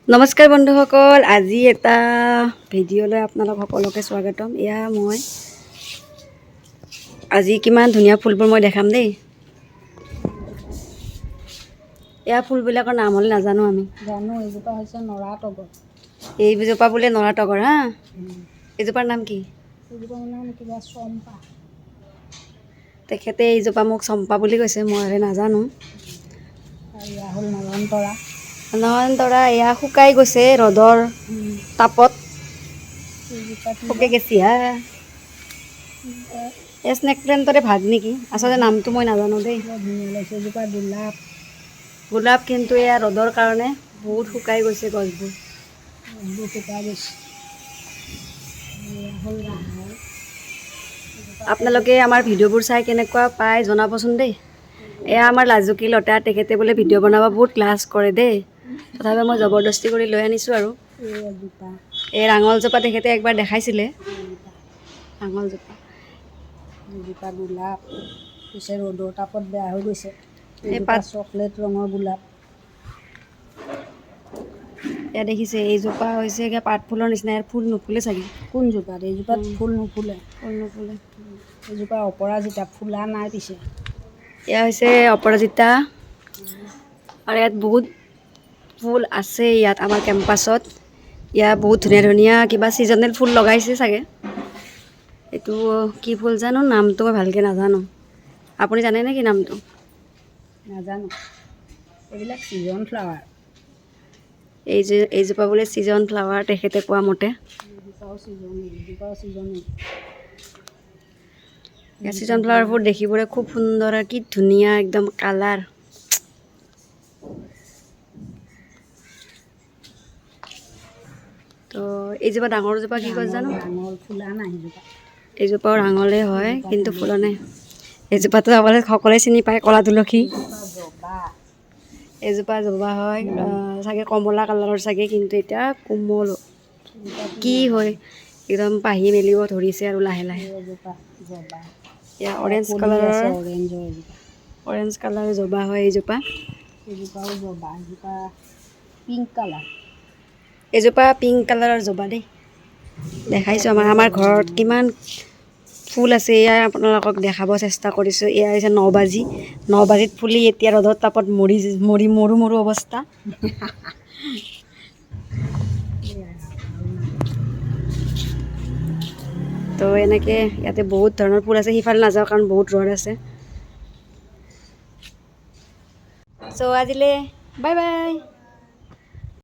নমস্কাৰ বন্ধুসকল, আজি এটা ভিডিঅ'লৈ আপোনালোক সকলোকে স্বাগতম। এয়া মই আজি কিমান ধুনীয়া ফুলবোৰ মই দেখাম দেই। এয়া ফুলবিলাকৰ নাম হ'ল নাজানো, আমি জানো। এইজোপা হৈছে নৰা তগৰ। এইজোপা বোলে নৰা তগৰ। হা, এইজোপাৰ নাম কি? এইজোপাৰ নাম কিবা চম্পা। তেখেতে এইজোপা মোক চম্পা বুলি কৈছে, মই নাজানো। আৰু এয়া হ'ল নয়নতৰা। নয়নতৰা এয়া শুকাই গৈছে ৰ'দৰ তাপত, শুকাই গেছি। হা, এই স্নেক প্লেণ্টৰে ভাগ নেকি? আচলতে নামটো মই নাজানো দেই। ধুনীয়া লাগিছে। এজোপা গোলাপ। গোলাপ, কিন্তু এয়া ৰ'দৰ কাৰণে বহুত শুকাই গৈছে গছবোৰ। শুকাই গৈছে। আপোনালোকে আমাৰ ভিডিঅ'বোৰ চাই কেনেকুৱা পায় জনাবচোন দেই। এয়া আমাৰ লাজুকী লতা, তেখেতে বোলে ভিডিঅ' বনাব বহুত ক্লাছ কৰে দেই। তথাপি মই জবৰদস্তি কৰি লৈ আনিছোঁ আৰু। এই ৰাঙলজোপা তেখেতে একবাৰ দেখাইছিলে। ৰাঙলজোপা, এজোপা গোলাপ পিছে ৰ'দৰ তাপত বেয়া হৈ গৈছে। এই এজোপা পাত চকলেট ৰঙৰ গোলাপ। এয়া দেখিছে, এইজোপা হৈছে পাত ফুলৰ নিচিনা। ইয়াৰ ফুল নুফুলে চাগে। কোনজোপাত? এইজোপাত ফুল নুফুলে। ফুল নুফুলে। এইজোপা অপৰাজিতা, ফুলা নাই পিছে। এয়া হৈছে অপৰাজিতা, আৰু ইয়াত বহুত ফুল আছে। ইয়াত আমাৰ কেম্পাছত ইয়াত বহুত ধুনীয়া ধুনীয়া কিবা ছিজনেল ফুল লগাইছে চাগে। এইটো কি ফুল জানো, নামটো মই ভালকৈ নাজানো। আপুনি জানে নেকি নামটো? নাজানো। এইবিলাক ছিজন ফ্লাৱাৰ। এইজোপা বোলে ছিজন ফ্লাৱাৰ, তেখেতে কোৱা মতে। এইজোপাও ছিজনেই, এইজোপাও ছিজনেই। ছিজন ফ্লাৱাৰবোৰ দেখিবলৈ খুব সুন্দৰ আৰু কি ধুনীয়া একদম কালাৰ। তো এইজোপা ডাঙৰজোপা কি কয় জানো? ডাঙৰ ফুলা নাই এইজোপা। এইজোপাও ডাঙৰে হয়, কিন্তু ফুলা নাই। এইজোপাটো সকলোৱে চিনি পায়, ক'লা তুলসী। জবা। এজোপা জবা হয়, চাগে কমলা কালাৰৰ চাগে, কিন্তু এতিয়া কোমল কি হয় একদম পাহি মেলিব ধৰিছে আৰু লাহে লাহে। জবা। এয়া অৰেঞ্জ কালাৰৰ, অৰেঞ্জৰ অৰেঞ্জ কালাৰৰ জবা হয় এইজোপা। এইজোপাও জবা। এইজোপা পিংক কালাৰ। এইজোপা পিংক কালাৰৰ জবা দেই। দেখাইছোঁ আমাৰ ঘৰত কিমান ফুল আছে। এয়া আপোনালোকক দেখাব চেষ্টা কৰিছোঁ। এয়া হৈছে নবাজি। নবাজিত ফুলি এতিয়া ৰ'দৰ তাপত মৰো মৰো অৱস্থা। তো এনেকৈ ইয়াতে বহুত ধৰণৰ ফুল আছে। সিফালে নাযাওঁ কাৰণ বহুত ৰ'দ আছে। চ' আজিলৈ বাই বাই।